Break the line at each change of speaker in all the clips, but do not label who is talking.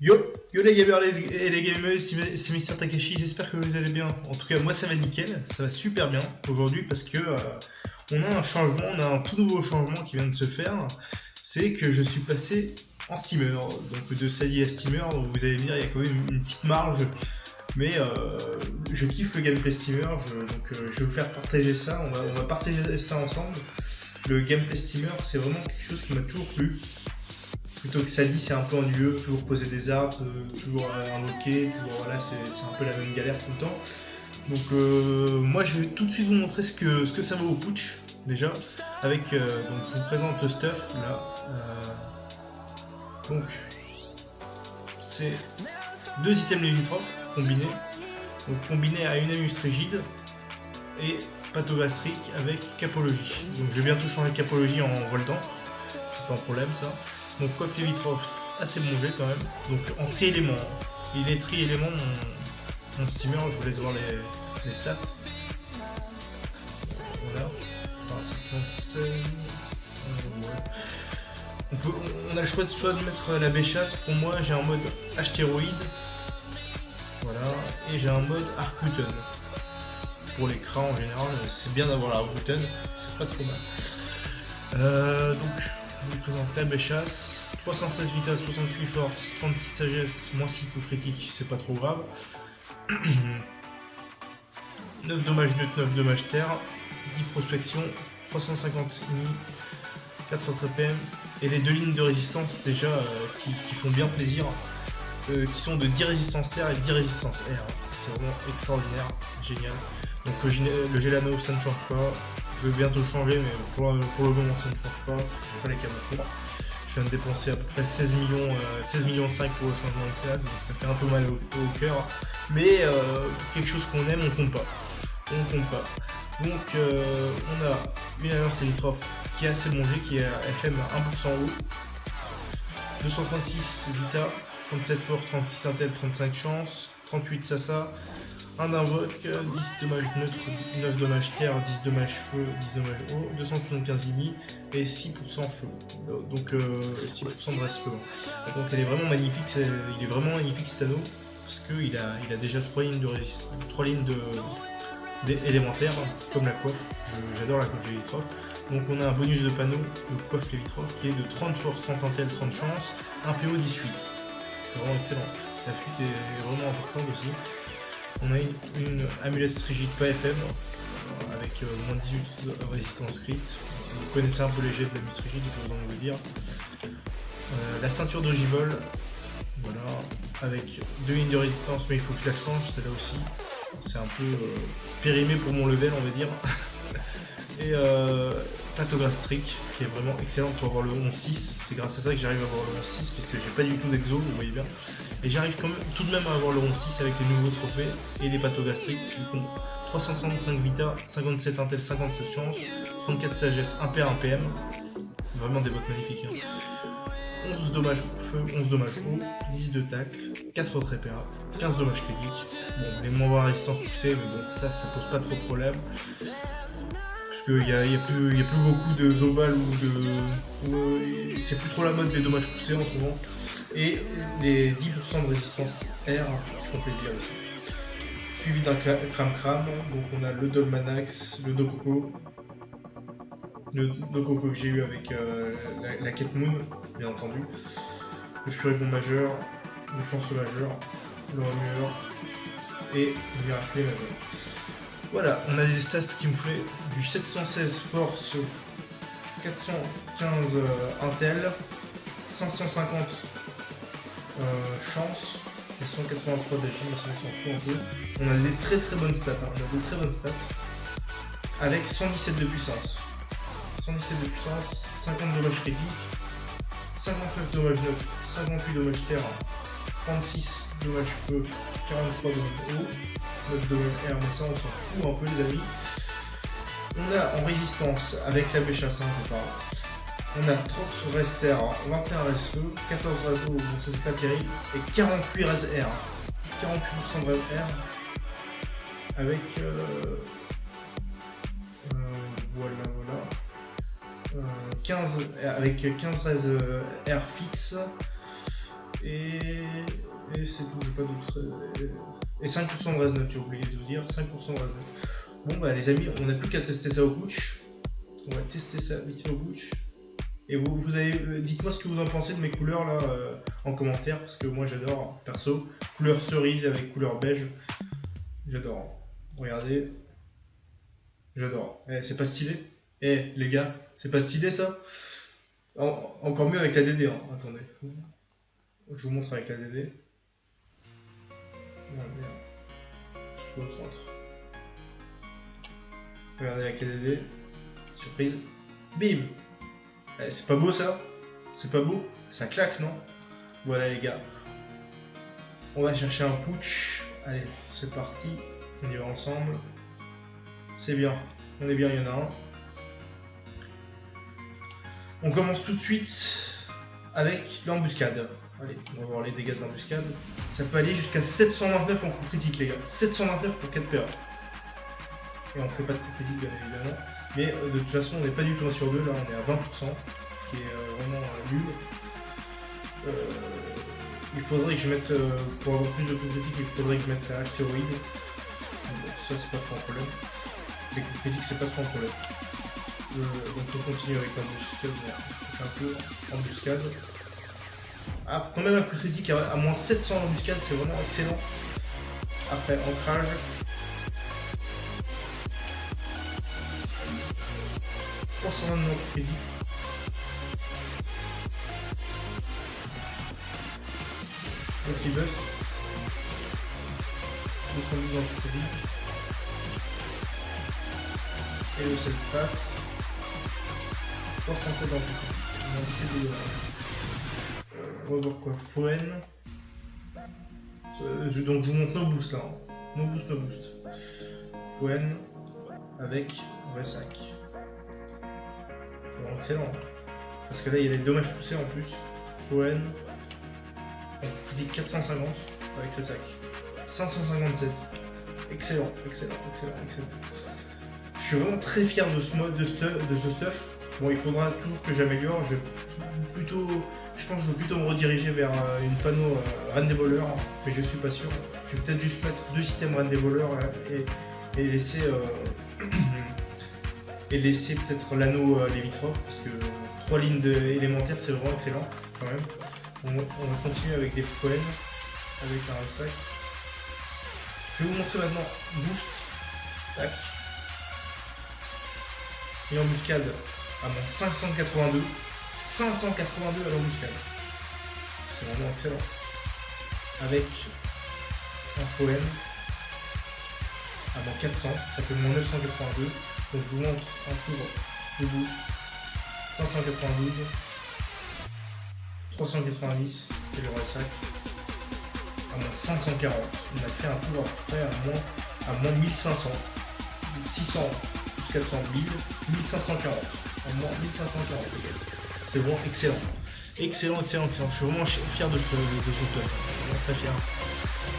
Yo les gamers et les gameuses, c'est Mister Takashi, j'espère que vous allez bien. En tout cas, moi ça va nickel, ça va super bien aujourd'hui parce que on a un changement, on a un tout nouveau changement qui vient de se faire. C'est que je suis passé en steamer, donc de Sally à steamer, donc vous allez me dire il y a quand même une petite marge, mais je kiffe le gameplay steamer, donc je vais vous faire partager ça, on va partager ça ensemble. Le gameplay steamer, c'est vraiment quelque chose qui m'a toujours plu. Plutôt que Sally, c'est un peu ennuyeux, toujours poser des arbres, toujours invoquer, toujours, voilà, c'est un peu la même galère tout le temps. Donc moi je vais tout de suite vous montrer ce que ça vaut au putsch déjà. Avec donc je vous présente le stuff là. Donc c'est deux items limitrophes combinés. Donc combinés à une amus rigide et pathogastrique avec capologie. Donc je vais bientôt changer de capologie en vol d'encre, c'est pas un problème ça. Donc coffre limitrophe assez bon jet quand même. Donc en tri-éléments, il est tri-éléments mon steamer, je vous laisse voir les stats. Voilà. Enfin, 716. Ouais. On a le choix de soit de mettre la béchasse. Pour moi, j'ai un mode astéroïde. Voilà. Et j'ai un mode Arcbutton. Pour les crans en général, c'est bien d'avoir la Arcbutton. C'est pas trop mal. Donc, je vous présente la béchasse. 316 vitesse, 68 force, 36 sagesse, moins 6 coups critiques, c'est pas trop grave. 9 dommages neutres, 9 dommages terre, 10 prospection, 350 INI, 4 autres PM, et les deux lignes de résistance déjà qui font bien plaisir, qui sont de 10 résistance terre et 10 résistance air. C'est vraiment extraordinaire, génial. Donc le Gelano ça ne change pas, je vais bientôt changer, mais pour le moment ça ne change pas, parce que j'ai pas les camas. Je viens de dépenser à peu près 16 millions 5 pour le changement de classe, donc ça fait un peu mal au cœur. Mais pour quelque chose qu'on aime, on compte pas. On compte pas. Donc on a une alliance limitrophe qui est assez bon jet, qui est à FM 1% haut. 236 Vita, 37 force, 36 intel, 35 chance, 38 Sasa. Un invoque, 10 dommages neutres, 9 dommages terre, 10 dommages feu, 10 dommages eau, 275 INI et 6% feu. Donc 6% de résistement. Donc elle est vraiment magnifique, il est vraiment magnifique cet anneau, parce qu'il a déjà 3 lignes de résistance, 3 lignes élémentaires, comme la coiffe. J'adore la coiffe limitrophe. Donc on a un bonus de panneau de coiffe limitrophe qui est de 30 force, 30 intel, 30 chance, 1 PO 18. C'est vraiment excellent. La fuite est vraiment importante aussi. On a une amulette rigide pas FM avec moins 18 résistance crit. Vous connaissez un peu les jets de l'amulette rigide, je peux vous en dire. La ceinture d'Ogivol, voilà, avec 2 lignes de résistance, mais il faut que je la change, celle-là aussi. C'est un peu périmé pour mon level, on va dire. Et pathogastrique, qui est vraiment excellent pour avoir le 11-6. C'est grâce à ça que j'arrive à avoir le 11-6, parce que j'ai pas du tout d'exo, vous voyez bien. Et j'arrive quand même tout de même à avoir le 11-6 avec les nouveaux trophées et les pathogastriques qui font 365 vita, 57 intel, 57 chance, 34 sagesse, 1 PR, 1 PM. Vraiment des bots magnifiques. Hein. 11 dommages feu, 11 dommages eau, 10 de tacle, 4 autres PA, 15 dommages critiques. Bon, les moins résistance poussée, mais bon, ça pose pas trop de problème. Parce qu'il n'y a plus beaucoup de Zobal c'est plus trop la mode des dommages poussés en ce moment. Et des 10% de résistance air qui font plaisir aussi. Suivi d'un cram, donc on a le Dolmanax, le Dokoko. Le Dokoko que j'ai eu avec la quête Moon, bien entendu. Le Furibond majeur, le Chanceux majeur, le Remueur et le Miraculé majeur. Voilà, on a des stats qui me fait du 716 force, 415 intel, 550 chance et 183 d'agile, mais ça on s'en fout un peu. On a des très bonnes stats, hein. On a de très bonnes stats avec 117 de puissance. 117 de puissance, 50 dommages critiques, 59 dommages neutres, 58 dommages terre, 36 dommages feu, 43 dommages eau, 9 dommages air, mais ça on s'en fout un peu les amis. On a en résistance avec la béchasse, hein, je parle. On a 30 res terre, 21 res feu, 14 res eau, donc ça c'est pas terrible, et 48 res air. 48% de res air avec voilà. 15 avec 15 res air fixe Et, et c'est tout, j'ai pas d'autres. Et 5% de Raznut, j'ai oublié de vous dire, 5% de Raznut. Bon bah les amis, on n'a plus qu'à tester ça au butch. On va tester ça vite fait au butch. Et vous avez, dites-moi ce que vous en pensez de mes couleurs là en commentaire, parce que moi j'adore, perso. Couleur cerise avec couleur beige, j'adore. Regardez, j'adore. Eh, c'est pas stylé? Eh les gars, c'est pas stylé ça? Encore mieux avec la DD, hein. Attendez. Je vous montre avec la DD. Regardez, au centre. Regardez avec la DD. Surprise. Bim! Eh, c'est pas beau ça? C'est pas beau? Ça claque, non? Voilà les gars. On va chercher un putsch. Allez, c'est parti. On y va ensemble. C'est bien. On est bien, il y en a un. On commence tout de suite avec l'embuscade. Allez, on va voir les dégâts de l'embuscade. Ça peut aller jusqu'à 729 en coup critique, les gars. 729 pour 4 PA. Et on fait pas de coup critique, bien évidemment. Mais de toute façon, on n'est pas du tout 1 sur 2. Là, on est à 20%. Ce qui est vraiment nul. Il faudrait que je mette, pour avoir plus de coups critiques, il faudrait que je mette la hache théroïde. Bon, ça, c'est pas trop un problème. Les coups critiques, c'est pas trop un problème. Donc on continue avec l'embuscade, on touche un peu embuscade. Ah, quand même un coup critique à moins 700 l'embuscade, c'est vraiment excellent. Après, ancrage. « 329 coup critique. Le free bust. 212 en coup critique. Et le sel pat. 307 en coup critique. On a 17 dégâts. On va voir quoi. Foen. Donc je vous montre nos boosts là. Hein. No boost, no boost. Foen avec Vressac. C'est vraiment excellent. Hein. Parce que là il y a les dommages poussés en plus. Foen. On critique 450 avec Vressac. 557. Excellent, excellent, excellent, excellent. Je suis vraiment très fier de ce mode, de ce stuff. Bon, il faudra toujours que j'améliore. Je pense que je vais plutôt me rediriger vers une panneau Reine des voleurs, mais je suis pas sûr. Je vais peut-être juste mettre 2 items Reine des voleurs et laisser laisser peut-être l'anneau Lévitrov, parce que 3 lignes élémentaires c'est vraiment excellent quand même. On va continuer avec des Foen, avec un sac. Je vais vous montrer maintenant boost. Tac. Et embuscade à moins 582. 582 à l'embuscade. C'est vraiment excellent. Avec un Foen à moins 400. Ça fait moins 982. Donc je vous montre un tour de boost. 592. 390. C'est le sac. À moins 540. On a fait un tour après à moins 1500. 600 plus 400, 1000, 1540. À moins 1540. C'est vraiment excellent. Excellent, excellent, excellent. Je suis vraiment fier de ce stuff. Je suis vraiment très fier.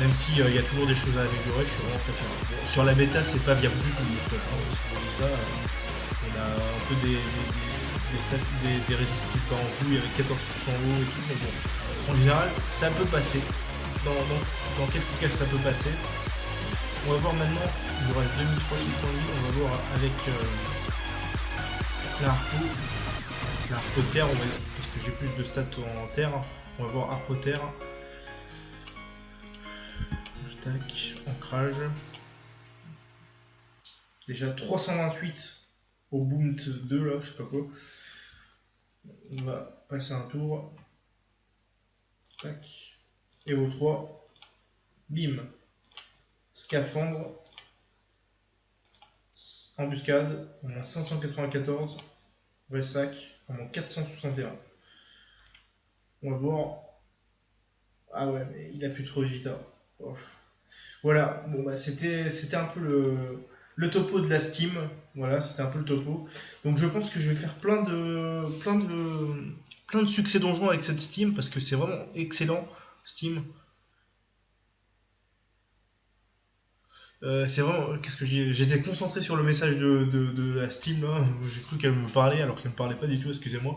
Même s'il y a toujours des choses à améliorer, je suis vraiment très fier. Bon, sur la bêta, c'est pas viable du tout ce stuff. Hein, parce que je dis ça, on a un peu des résistes qui se partent en couille avec 14% haut et tout. Mais bon, en général, ça peut passer. Dans quelques cas, ça peut passer. On va voir maintenant, il nous reste 2300 points de vie. On va voir avec la harpo. La harpo terre, parce que j'ai plus de stats en terre. On va voir harpo terre. Tac, ancrage. Déjà 328 au boom 2 là, je sais pas quoi. On va passer un tour. Tac. Et au 3. Bim. Scaphandre. Embuscade. On a 594. Vressac. On a 461. On va voir. Ah ouais, mais il a plus trop de vita. Ouf. Voilà, bon bah c'était un peu le topo de la Steam. Voilà, c'était un peu le topo. Donc je pense que je vais faire plein de succès donjons avec cette Steam parce que c'est vraiment excellent Steam. C'est vraiment, qu'est-ce que j'étais concentré sur le message de la Steam là. J'ai cru qu'elle me parlait alors qu'elle me parlait pas du tout, excusez-moi.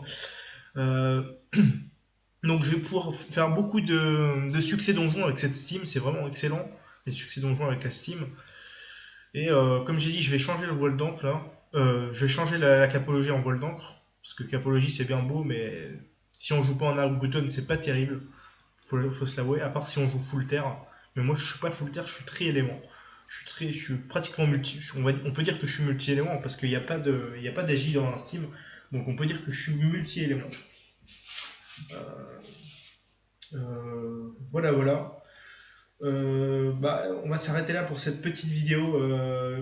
Donc je vais pouvoir faire beaucoup de succès donjons avec cette Steam, c'est vraiment excellent, les succès donjons avec la Steam. Et comme j'ai dit, je vais changer le voile d'encre là. Je vais changer la capologie en voile d'encre. Parce que capologie c'est bien beau, mais si on joue pas en Arc-Bouton, c'est pas terrible. Faut se l'avouer, à part si on joue full terre. Mais moi je suis pas full terre, je suis tri-élément. Je suis pratiquement multi. On peut dire que je suis multi-élément parce qu'il n'y a pas il y a pas d'agile dans la Steam. Donc on peut dire que je suis multi-élément. Voilà, voilà. Bah, on va s'arrêter là pour cette petite vidéo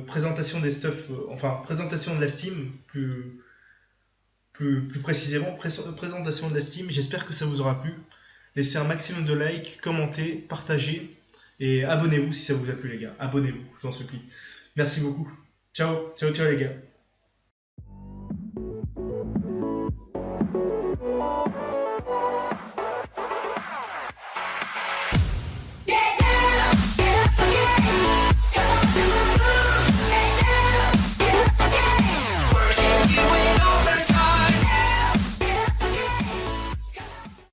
présentation des stuff, enfin présentation de la Steam, plus précisément présentation de la Steam. J'espère que ça vous aura plu. Laissez un maximum de likes, commentez, partagez et abonnez-vous si ça vous a plu les gars. Abonnez-vous, je vous en supplie. Merci beaucoup. Ciao, ciao, ciao les gars.